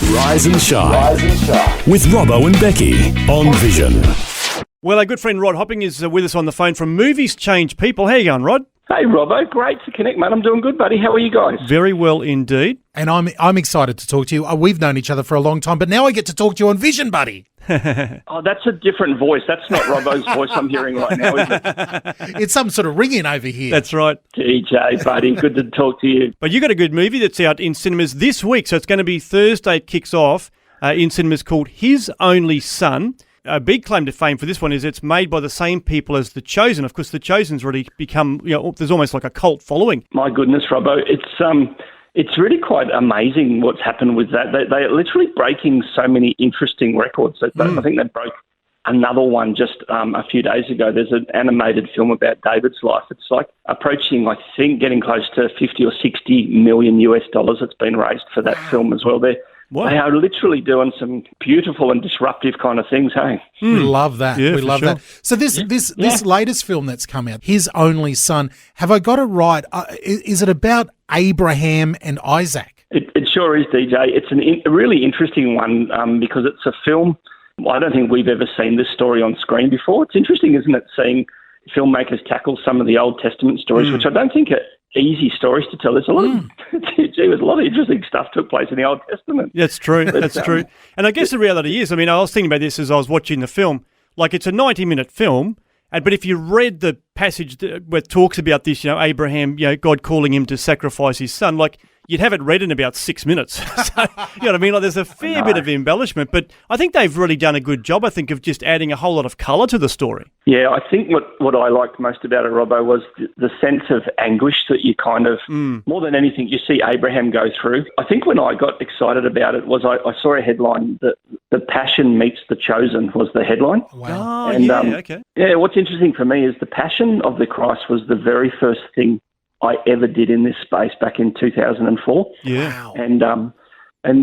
Rise and Shine with Robbo and Becci on Vision. Well, our good friend Rod Hopping is with us on the phone from Movies Change People. How you going, Rod? Hey, Robbo. Great to connect, mate. I'm doing good, buddy. How are you guys? Very well indeed. And I'm excited to talk to you. We've known each other for a long time, but now I get to talk to you on Vision, buddy. Oh, that's a different voice. That's not Robbo's voice I'm hearing right now, is it? It's some sort of ringing over here. That's right. DJ, buddy. Good to talk to you. But you got a good movie that's out in cinemas this week, so it's going to be Thursday. It kicks off in cinemas called His Only Son. A big claim to fame for this one is it's made by the same people as The Chosen. Of course, The Chosen's already become, there's almost like a cult following. My goodness, Robbo. It's really quite amazing what's happened with that. They're literally breaking so many interesting records. I think they broke another one just a few days ago. There's an animated film about David's life. It's like approaching, I think, getting close to 50 or 60 million US dollars that's been raised for that film as well. They are literally doing some beautiful and disruptive kind of things, hey? We love that. Yeah, we love that. So this latest film that's come out, His Only Son, have I got it right? Is it about Abraham and Isaac? It sure is, DJ. It's a really interesting one because it's a film. I don't think we've ever seen this story on screen before. It's interesting, isn't it, seeing filmmakers tackle some of the Old Testament stories, which I don't think are easy stories to tell. There's a lot of interesting stuff took place in the Old Testament. That's true. That's true. And I guess the reality is, I was thinking about this as I was watching the film. Like, it's a 90-minute film, but if you read the passage where it talks about this, Abraham, God calling him to sacrifice his son, like, you'd have it read in about 6 minutes. So, you know what I mean? Like, there's a fair bit of embellishment, but I think they've really done a good job, of just adding a whole lot of colour to the story. Yeah, I think what I liked most about it, Robbo, was the sense of anguish that you kind of, more than anything, you see Abraham go through. I think when I got excited about it was I saw a headline that The Passion Meets The Chosen was the headline. Wow. Oh, and, okay. Yeah, what's interesting for me is the Passion of the Christ was the very first thing I ever did in this space back in 2004. Yeah. Wow. And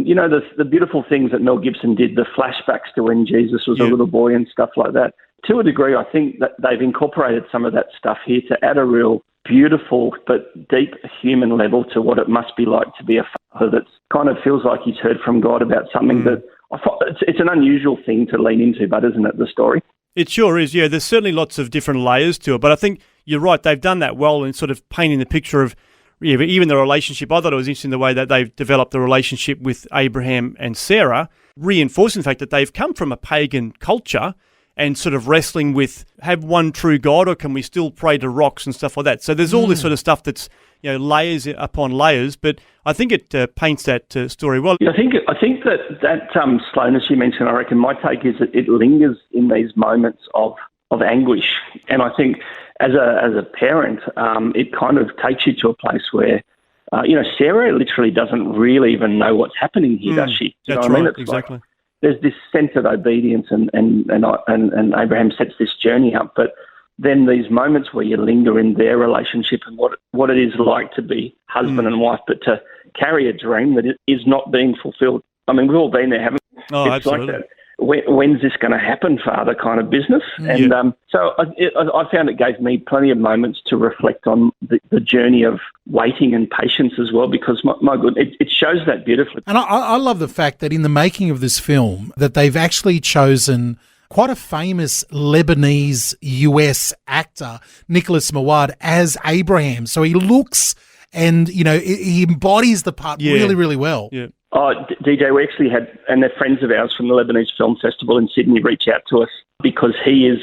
the beautiful things that Mel Gibson did, the flashbacks to when Jesus was a little boy and stuff like that. To a degree, I think that they've incorporated some of that stuff here to add a real beautiful but deep human level to what it must be like to be a father that kind of feels like he's heard from God about something that I thought it's an unusual thing to lean into, but isn't it, the story? It sure is, yeah. There's certainly lots of different layers to it, but I think you're right. They've done that well in sort of painting the picture of even the relationship. I thought it was interesting the way that they've developed the relationship with Abraham and Sarah, reinforcing the fact that they've come from a pagan culture and sort of wrestling with, have one true God or can we still pray to rocks and stuff like that? So there's all this sort of stuff that's, layers upon layers, but I think it paints that story well. Yeah, I think that slowness you mentioned, I reckon my take is that it lingers in these moments of anguish. And I think as a parent, it kind of takes you to a place where, Sarah literally doesn't really even know what's happening here, does she? That's right. It's exactly. Like, there's this sense of obedience and Abraham sets this journey up, but then these moments where you linger in their relationship and what it is like to be husband and wife, but to carry a dream that is not being fulfilled. I mean, we've all been there, haven't we? Oh, it's absolutely. like that. When's this going to happen, Father, kind of business? And so I found it gave me plenty of moments to reflect on the journey of waiting and patience as well, because, my God, it shows that beautifully. And I love the fact that in the making of this film that they've actually chosen quite a famous Lebanese US actor, Nicholas Mawad, as Abraham. So he looks and, he embodies the part really, really well. Yeah. Oh, DJ, we actually had, and they're friends of ours from the Lebanese Film Festival in Sydney, reach out to us because he is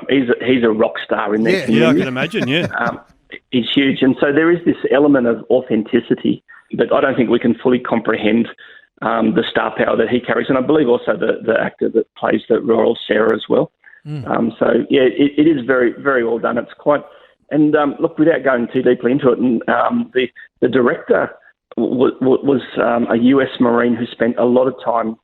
he's a rock star in their community. Yeah, I can imagine, yeah. He's huge. And so there is this element of authenticity, but I don't think we can fully comprehend the star power that he carries. And I believe also the actor that plays the royal Sarah as well. It is very, very well done. It's quite, and look, without going too deeply into it, and the director was a US Marine who spent a lot of time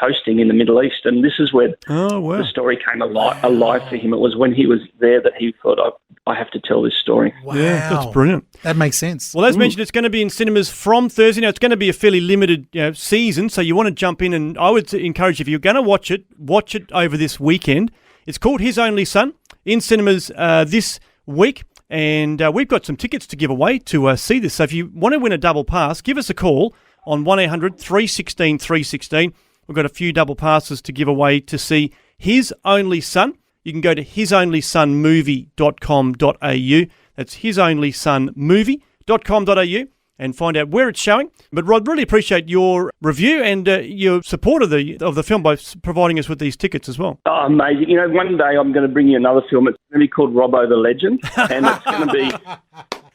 posting in the Middle East, and this is where the story came alive for him. It was when he was there that he thought, I have to tell this story. Wow. Yeah, that's brilliant. That makes sense. Well, as mentioned, it's going to be in cinemas from Thursday. Now, it's going to be a fairly limited season, so you want to jump in, and I would encourage, if you're going to watch it over this weekend. It's called His Only Son, in cinemas this week. And we've got some tickets to give away to see this. So if you want to win a double pass, give us a call on 1-800-316-316. We've got a few double passes to give away to see His Only Son. You can go to hisonlysonmovie.com.au. That's hisonlysonmovie.com.au and find out where it's showing. But Rod, really appreciate your review and your support of the film by providing us with these tickets as well. Oh, amazing. You know, one day I'm going to bring you another film. It's going to be called Robbo the Legend, and it's going to be...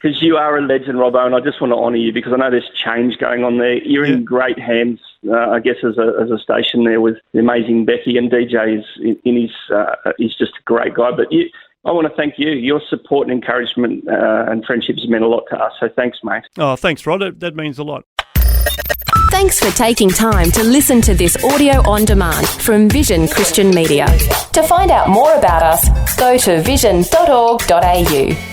Because you are a legend, Robbo, and I just want to honour you because I know there's change going on there. You're in great hands, I guess, as a station there with the amazing Becci, and DJ is he's just a great guy. But I want to thank you. Your support and encouragement and friendship has meant a lot to us. So thanks, mate. Oh, thanks, Rod. That means a lot. Thanks for taking time to listen to this audio on demand from Vision Christian Media. To find out more about us, go to vision.org.au.